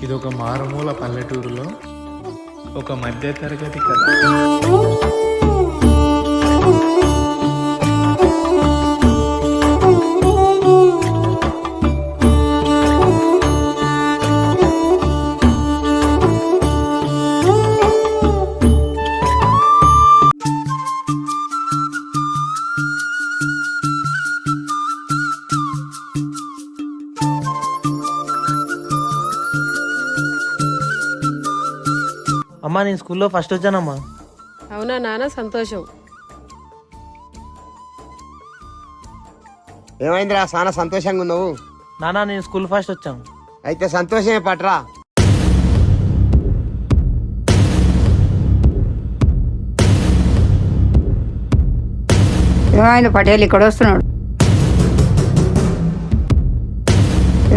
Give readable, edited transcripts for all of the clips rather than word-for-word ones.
ఇది ఒక మారుమూల పల్లెటూరులో ఒక మధ్యతరగతి కథ. అమ్మా నేను స్కూల్లో ఫస్ట్ వచ్చానమ్మా. అవునా నాన్న, సంతోషం. ఏమైందిరా చాలా సంతోషంగా ఉన్నావు? నానా నేను స్కూల్ ఫస్ట్ వచ్చాను. అయితే సంతోషమే పట్రా. ఏమైంది పటేల్ ఇక్కడ వస్తున్నాడు?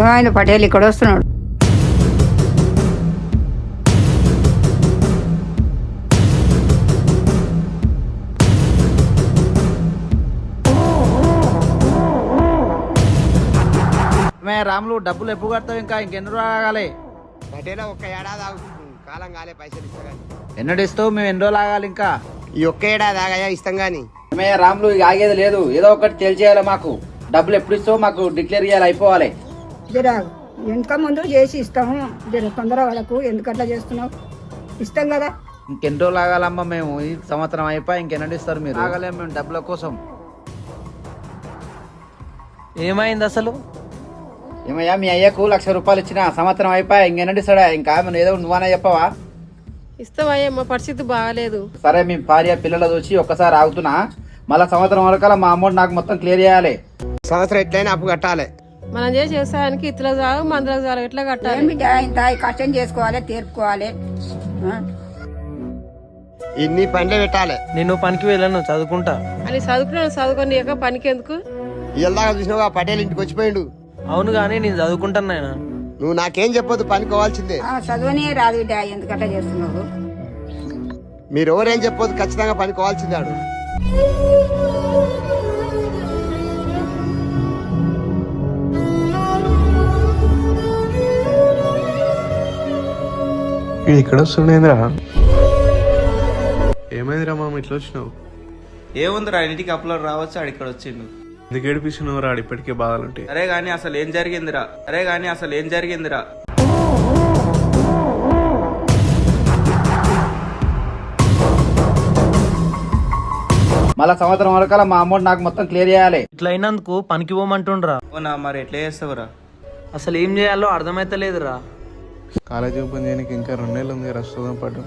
ఏమైంది పటేల్ ఇక్కడ వస్తున్నాడు? రాములు డబ్బులు ఎప్పుడు కడతావు? ఇంకా ఇంకెన్ని రోజులు ఆగాలి? పటేలా ఒక్క ఏడాది ఆగు, కాలం కాలే పైసలు ఇస్తాను. ఎన్నడు ఇస్తావు? మేము ఎన్ని రోజులు ఆగాలి? ఇంకా ఈ ఒక్క ఏడాది ఆగాయా ఇస్తాం గాని. రాములు ఇక ఆగేది లేదు, ఏదో ఒకటి తెలియజేయాలి మాకు. డబ్బులు ఎప్పుడు ఇస్తావు? మాకు డిక్లేర్ చేయాలి, అయిపోవాలి. జర వెనక ముందు చేసి ఇస్తాము, జర తొందర వాళ్ళకు ఎందుకు అట్లా చేస్తున్నావు? ఇస్తాం కదా. ఇంకెన్ని రోజులు ఆగాలమ్మా? మేము ఈ సంవత్సరం అయిపోయి ఇంకెన్నడు ఇస్తారు మీరు? ఆగలేము మేము డబ్బుల కోసం. ఏమైంది అసలు? ఏమయ్యా మీ అయ్యకు 1,00,000 రూపాయలు ఇచ్చిన, సంవత్సరం అయిపోయా ఇంకెన్నడు ఇస్తాడా? ఇంకా మనం ఏదో నువ్వనే చెప్పవా? ఇస్తామయ్యా, మా పరిస్థితి బాగాలేదు. సరే మీ భార్య పిల్లలు చూసి ఒక్కసారి ఆగుతున్నా, మళ్ళా సంవత్సరం వరకల్లా మా అమౌంట్ నాకు మొత్తం క్లియర్ చేయాలి. సంవత్సరం ఎట్లయినా అప్పు కట్టాలి. మనం చేసే వ్యవసాయానికి ఇతరులకు చాలు, మందులకు చాలు, ఎట్లా కట్టాలి? ఇంత కష్టం చేసుకోవాలి, తీర్పుకోవాలి. ఇన్ని పనులు పెట్టాలి. నేను పనికి వెళ్ళను, చదువుకుంటా. అని చదువుకొని పనికి ఎందుకు? ఇల్లాగా చూసినావుగా పటేల్ ఇంటికి వచ్చిపోయిండు. అవును కానీ నేను చదువుకుంటాను నాయన. నువ్వు నాకేం చెప్పొద్దు, పనికోవాల్సిందే. చదువునే రాదు బిడ్డ, ఎందుకట్లా చేస్తున్నావు? మీరు ఎవరేం చెప్పొద్దు, ఖచ్చితంగా పనికోవాల్సిందే. ఆడు ఇది ఇక్కడ వస్తుండేంద్రా? ఏమైందిరా మామ ఇట్లా వచ్చినావు? ఏముందిరా, ఇంటికి అప్లోడ్ రావచ్చు, ఆడు ఇక్కడ వచ్చిండు. ఎందుకు ఏడిపిస్తున్నావు రా? ఇప్పటికే బాధలుంటాయి. అరే గాని అసలు ఏం జరిగిందిరా? మళ్ళా సంవత్సరం వరకల్లా మా అమౌంట్ నాకు మొత్తం క్లియర్ చేయాలి. ఇట్లా అయినందుకు పనికి పోమంటుండ్రా. అవునా, మరి ఎట్లా చేస్తావురా? అసలు ఏం చేయాలో అర్థమైతలేదురా. కాలేజీ ఓపెన్ చేయడానికి ఇంకా 2 నెలలు ఉంది కదా, వస్తుందాం పాటు.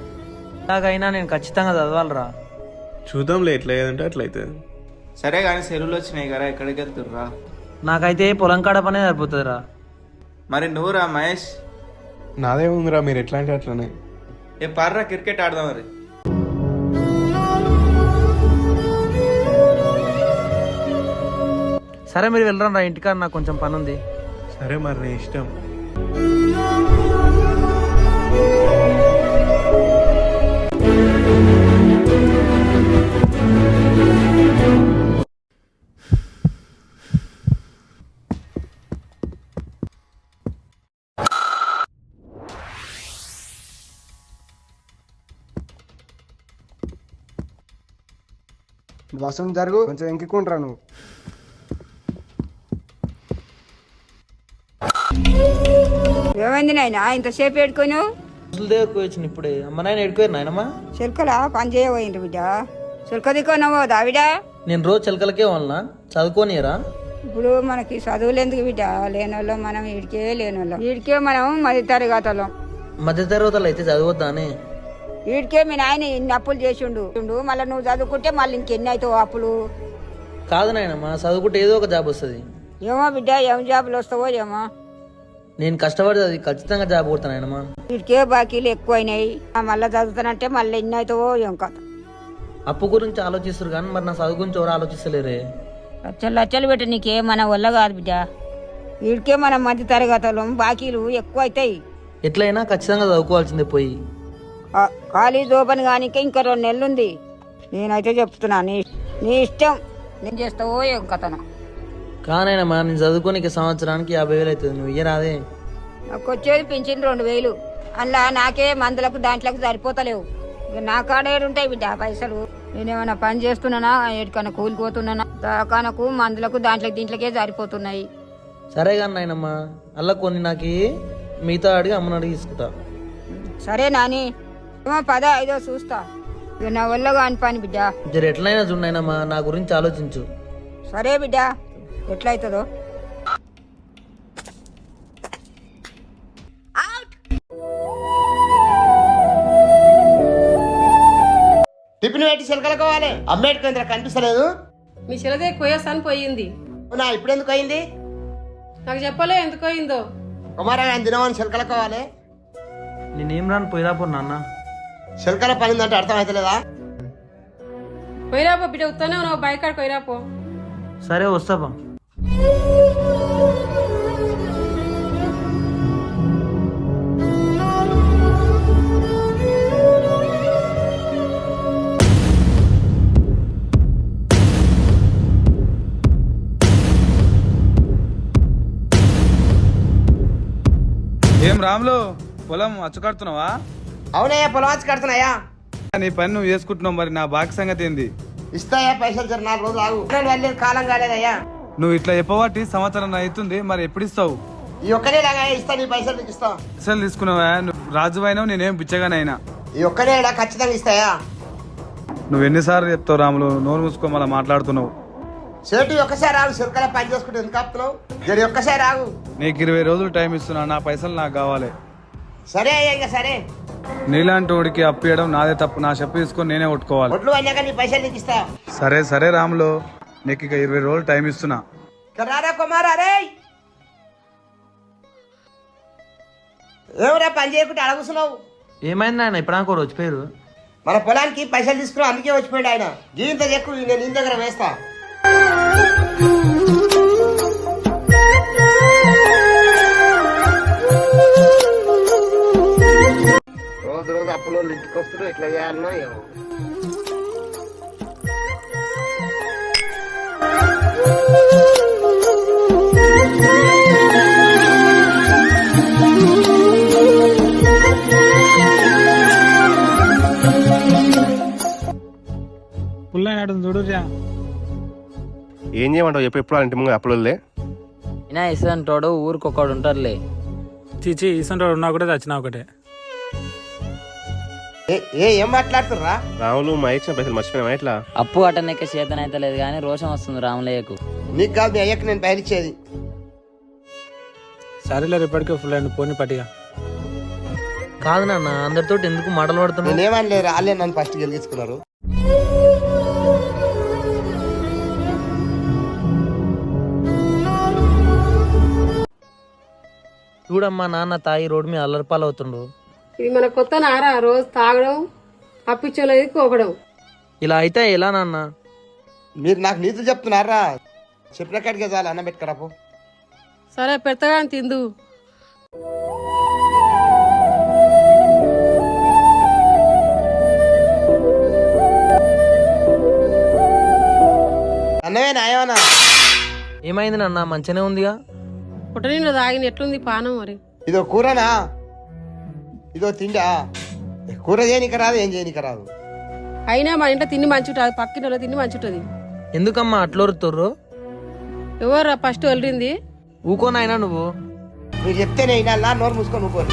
ఇలాగైనా నేను ఖచ్చితంగా చదవాలరా. చూద్దాంలే, ఎట్లా అయ్యేదంటే అట్లా అవుతుంది. సరే గాని సెలవులు వచ్చినాయి కదా, ఎక్కడికి వెళ్తుర్రా? నాకైతే పొలం కాడ పనే సరిపోతుందిరా. మరి నువ్వురా మహేష్? నాదే ఉందిరా, మీరు ఎట్లా అంటే అట్లనే. ఏ పార్రా, క్రికెట్ ఆడదాం. మరి సరే మీరు వెళ్ళరా, ఇంటికాడ నాకు కొంచెం పని ఉంది. సరే మరి నీ ఇష్టం. వసం జరుగు, కొంచెం ఎంకికుంటరా నువ్వు. ఏమైంది నాయన ఇంతసేపు పెట్టుకుని? దగ్గరకు వచ్చిన ఇప్పుడే. అమ్మ నాయన ఎడుకోరు నాయనమ్మా? చిలకలా పని చేయబోయింది బిడ్డ. చిలక దిక్కున్నావో దావిడా? నేను రోజు చిలకలకే వాళ్ళ చదువుకోనియరా? ఇప్పుడు మనకి చదువులు ఎందుకు బిడ్డ? లేనోళ్ళం మనం, ఈడికే మనం మధ్య తరగతులం. మధ్య తరగతులు అయితే చదవద్దానే? వీడికే మీ నాయన ఇన్ని అప్పులు చేసిండు, మళ్ళీ నువ్వు చదువుకుంటే మళ్ళీ ఇంకెన్ని అవుతావు అప్పులు? కాదు నాయనమ్మా, చదువుకుంటే ఏదో ఒక జాబ్ వస్తుంది. ఏమో బిడ్డ, ఏం జాబులు వస్తావో ఏమో. నేను కష్టపడి అది ఖచ్చితంగా జాబ్ కొడతాను నాయనమ్మా. వీడికే బాకీలు ఎక్కువైనాయి, మళ్ళీ చదువుతానంటే మళ్ళీ ఎన్ని అవుతావో ఏం కథ. అప్పు గురించి ఆలోచిస్తారు కానీ మరి నా చదువు గురించి ఎవరు ఆలోచిస్తలేరే? లచ్చలు పెట్టి నీకే మన వల్ల కాదు బిడ్డ. వీడికే మనం మధ్య తరగతులం, బాకీలు ఎక్కువ అవుతాయి. ఎట్లయినా ఖచ్చితంగా చదువుకోవాల్సిందే. పోయి ఖాళీ జోబని కానీ ఇంకా 2 నెలలు ఉంది. నేనైతే చెప్తున్నా, నీ ఇష్టం, నేను చేస్తావో ఏం కథను. కానైనా నేను చదువుకోనికి సంవత్సరానికి 50,000 అవుతుంది. నువ్వు ఇయ్యరాదే? నాకు వచ్చేది పింఛన్ 2000. అందులో నాకే మందులకు దాంట్లోకి సరిపోతలేవు. ఇక నా కాడేడుంటాయి బిడ్డ పైసలు. నేనేమన్నా పని చేస్తున్నానా, ఎక్కడికన్నా కూలిపోతున్నానా? దాకానకు మందులకు దీంట్లోకే సరిపోతున్నాయి. సరే కానీ నాయనమ్మా, అలా కొన్ని నాకు మిగతా అడిగి అమ్మని అడిగి తీసుకుంటా. సరే నాని, ఏమో 10 5 చూస్తా. ఇక నా వల్ల కాని పని బిడ్డ. జర ఎట్లయినా చూడనమ్మా, నా గురించి ఆలోచించు. సరే బిడ్డ, ఎట్లయితుందో. టిఫిన్ పెట్టి చిలకలకోవాలి. అమ్మేటికి కనిపిస్తలేదు. మీ చెల్లదే కొయ్యసాని పోయింది. అవునా, ఇప్పుడు ఎందుకు అయింది? నాకు చెప్పలే ఎందుకు అయిందో. కుమారా ఆయన దినమని చిలకలకోవాలి. నేనేం రాను పోయిరాపో నాన్న. చిలకల పనిందంటే అర్థం అవుతలేదా? కొయ్యరాపో బిడ్డ, ఉత్తానే ఉన్నావు బైక్ కాడ కొయ్యరాపో. సరే వస్తాపా. ఏం రాములు, పొలం అచ్చుకడుతున్నావా? అవునయ్యా, పొలం వచ్చి కడుతున్నాయా. నీ పని నువ్వు చేసుకుంటున్నావు, మరి నా బాకి సంగతి ఏంది? ఇస్తాయా పైసలు? జర 4 రోజులు ఆగు. వెళ్ళేది కాలం కాలేదయ్యా. నువ్వు ఇట్లా చెప్పబట్టి సంవత్సరం అవుతుంది, మరి ఎప్పుడు ఇస్తావు? ఈ ఒక్కనేలాగా ఇస్తా, నీ పైసలు నీకు ఇస్తా. అసలు తీసుకున్నావా? నువ్వు రాజు అయినావు, నేనేం బిచ్చగానైనా. ఈ ఒక్కనేలా ఖచ్చితంగా ఇస్తాయా? నువ్వు ఎన్నిసార్లు చెప్తావు రాములు, నోరు మూసుకో మళ్ళీ మాట్లాడుతున్నావు. సేటు ఒక్కసారి ఆగు, చిలకల పని చేసుకుంటే ఎందుకు ఆపుతున్నావు? జరి ఒక్కసారి ఆగు. నీకు 20 రోజులు టైం ఇస్తున్నా, నా పైసలు నాకు కావాలి. సరే అయ్యా, ఇంకా సరే. నీలాంటి వాడికి అప్పు ఇవ్వడం నాదే తప్పు. నా చెప్పు తీసుకొని నేనే కొట్టుకోవాలి. ఒట్లు అన్నాక నీ పైసలు నీకు ఇస్తా. సరే సరే రాములు, నీకు ఇక 20 రోజులు టైం ఇస్తున్నా. రారా కుమారా రే. ఏమరా పని చేయకుంటే అడగుతున్నావు? ఏమైంది నాయన, ఇప్పుడు నాకు వచ్చిపోయారు. మన పొలానికి పైసలు తీసుకున్నావు, అందుకే వచ్చిపోయాడు ఆయన. జీవిత ఎక్కువ నేను నీ దగ్గర వేస్తా. రోజు రోజు అప్పులో ఇంటికి వస్తున్నా, ఎట్లా చేయాలన్నా ఏమో. ఏం చేయమంటావు చెప్పు? ఎప్పుడు ఇంటి ముందు అప్పులే అయినా ఇసంటోడు ఊరికొకడు ఉంటారులే. చీచి ఇసంటోడు ఉన్నా ఒకటే చచ్చినా ఒకటే. ఏం మాట్లాడుతుర్రా? రాములు, మా ఇచ్చిన పైసలు మర్చిపోయినా ఎట్లా? అప్పు అట్టనెక్క చేతన అయితే లేదు కానీ రోషం వస్తుంది రాములయ్యకు. నీకు కాదు, మీ అయ్యకు నేను బయలుచ్చేది. సరేలే, రేపటికే ఫుల్ అండ్ పోని పట్టిగా. కాదు నాన్న, అందరితో ఎందుకు మాటలు పడుతున్నావు? నేనేమని రాలే, నన్ను ఫస్ట్ గెలిగించుకున్నారు. చూడమ్మా, నాన్న తాగి రోడ్డు మీద అల్లరిపాలు అవుతుండు. ఇది మన కొత్త నారా, రోజు తాగడం, అప్పిచ్చోలేదు కోకడం. ఇలా అయితే ఎలా నాన్న? మీరు నాకు నీతులు చెప్తున్నారా? చెప్పిన కాడికే చాలు, అన్నం పెట్టుకరాపు. సరే పెడతాగా తిందు. అన్నమే నాయమన్నా. ఏమైంది నాన్న, మంచిగానే ఉందిగా? పుట్టనీళ్ళు తాగిన ఎట్లుంది పానం మరి? ఇదో కూరనా, ఇదో తిండా? కూర చేయనిక రాదు, ఏం చేయనిక రాదు. అయినా మా ఇంట్లో తిండి మంచి ఉంటుంది, పక్కిన వాళ్ళ తిండి మంచి ఉంటుంది. ఎందుకమ్మా అట్లొరుతుర్రు? ఎవరు ఫస్ట్ వెళ్ళింది? ఊకోనైనా నువ్వు. మీరు చెప్తేనే వినాలా? నోరు మూసుకొని ఊకోరు.